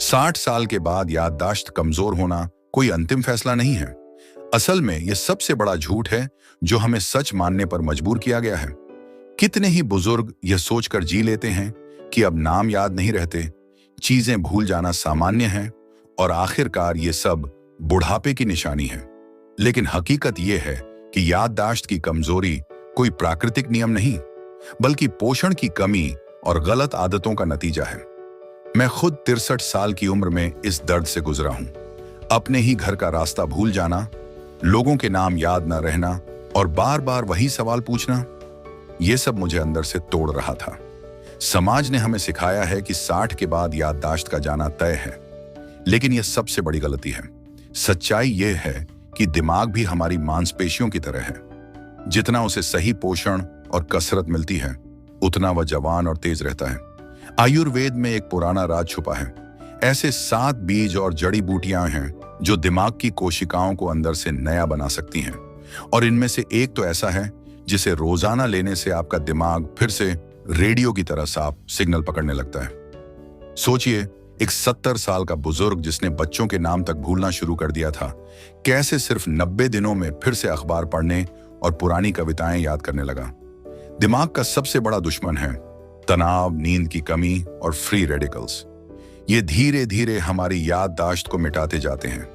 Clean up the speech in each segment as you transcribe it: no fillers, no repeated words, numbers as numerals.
60 साल के बाद याददाश्त कमजोर होना कोई अंतिम फैसला नहीं है। असल में यह सबसे बड़ा झूठ है जो हमें सच मानने पर मजबूर किया गया है। कितने ही बुजुर्ग यह सोचकर जी लेते हैं कि अब नाम याद नहीं रहते, चीजें भूल जाना सामान्य है और आखिरकार ये सब बुढ़ापे की निशानी है। लेकिन हकीकत यह है कि याददाश्त की कमजोरी कोई प्राकृतिक नियम नहीं, बल्कि पोषण की कमी और गलत आदतों का नतीजा है। मैं खुद 63 साल की उम्र में इस दर्द से गुजरा हूं। अपने ही घर का रास्ता भूल जाना, लोगों के नाम याद न रहना और बार बार वही सवाल पूछना, यह सब मुझे अंदर से तोड़ रहा था। समाज ने हमें सिखाया है कि 60 के बाद याददाश्त का जाना तय है, लेकिन यह सबसे बड़ी गलती है। सच्चाई यह है कि दिमाग भी हमारी मांसपेशियों की तरह है। जितना उसे सही पोषण और कसरत मिलती है, उतना वह जवान और तेज रहता है। आयुर्वेद में एक पुराना राज छुपा है। ऐसे 7 बीज और जड़ी बूटियां हैं जो दिमाग की कोशिकाओं को अंदर से नया बना सकती हैं, और इनमें से एक तो ऐसा है जिसे रोजाना लेने से आपका दिमाग फिर से रेडियो की तरह साफ सिग्नल पकड़ने लगता है। सोचिए, एक 70 साल का बुजुर्ग जिसने बच्चों के नाम तक भूलना शुरू कर दिया था, कैसे सिर्फ 90 दिनों में फिर से अखबार पढ़ने और पुरानी कविताएं याद करने लगा। दिमाग का सबसे बड़ा दुश्मन है तनाव, नींद की कमी और फ्री रेडिकल्स। ये धीरे धीरे हमारी याददाश्त को मिटाते जाते हैं।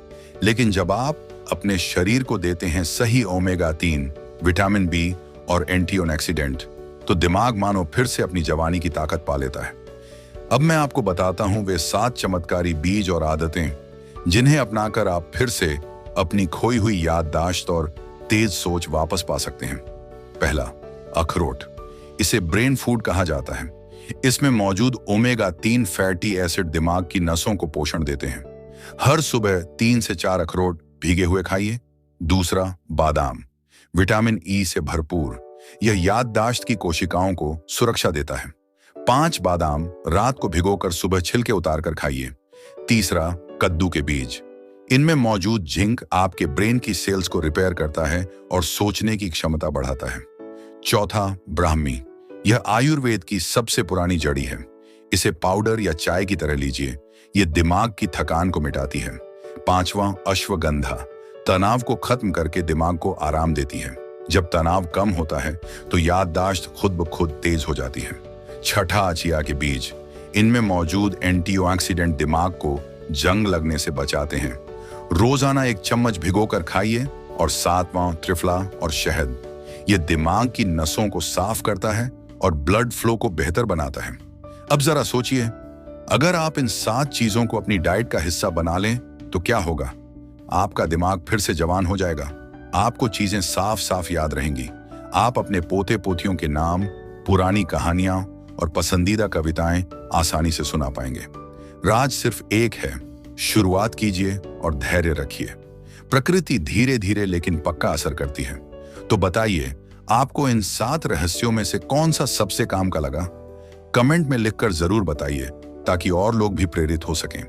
लेकिन जब आप अपने शरीर को देते हैं सही ओमेगा 3, विटामिन बी और एंटीऑक्सीडेंट, तो दिमाग मानो फिर से अपनी जवानी की ताकत पा लेता है। अब मैं आपको बताता हूं वे 7 चमत्कारी बीज और आदतें जिन्हें अपनाकर आप फिर से अपनी खोई हुई याददाश्त और तेज सोच वापस पा सकते हैं। पहला, अखरोट। इसे ब्रेन फूड कहा जाता है। इसमें मौजूद ओमेगा 3 फैटी एसिड दिमाग की नसों को पोषण देते हैं। हर सुबह 3 से 4 अखरोट भीगे हुए खाइए। दूसरा, बादाम। विटामिन ई से भरपूर, यह याददाश्त की कोशिकाओं को सुरक्षा देता है। 5 बादाम रात को भिगोकर सुबह छिलके उतारकर खाइए। तीसरा, कद्दू के बीज। इनमें मौजूद जिंक आपके ब्रेन की सेल्स को रिपेयर करता है और सोचने की क्षमता बढ़ाता है। चौथा, ब्राह्मी। यह आयुर्वेद की सबसे पुरानी जड़ी है। इसे पाउडर या चाय की तरह लीजिए, यह दिमाग की थकान को मिटाती है। पांचवा, अश्वगंधा। तनाव को खत्म करके दिमाग को आराम देती है। जब तनाव कम होता है तो याददाश्त खुद ब खुद तेज हो जाती है। छठा, चिया के बीज। इनमें मौजूद एंटीऑक्सीडेंट दिमाग को जंग लगने से बचाते हैं। रोजाना 1 चम्मच भिगोकर खाइए। और 7वां, त्रिफला और शहद। यह दिमाग की नसों को साफ करता है और ब्लड फ्लो को बेहतर बनाता है। अब जरा सोचिए, अगर आप इन 7 चीजों को अपनी डाइट का हिस्सा बना लें तो क्या होगा? आपका दिमाग फिर से जवान हो जाएगा। आपको चीजें साफ साफ याद रहेंगी। आप अपने पोते पोतियों के नाम, पुरानी कहानियां और पसंदीदा कविताएं आसानी से सुना पाएंगे। राज सिर्फ एक है, शुरुआत कीजिए और धैर्य रखिए। प्रकृति धीरे धीरे लेकिन पक्का असर करती है। तो बताइए, आपको इन 7 रहस्यों में से कौन सा सबसे काम का लगा? कमेंट में लिखकर जरूर बताइए ताकि और लोग भी प्रेरित हो सकें।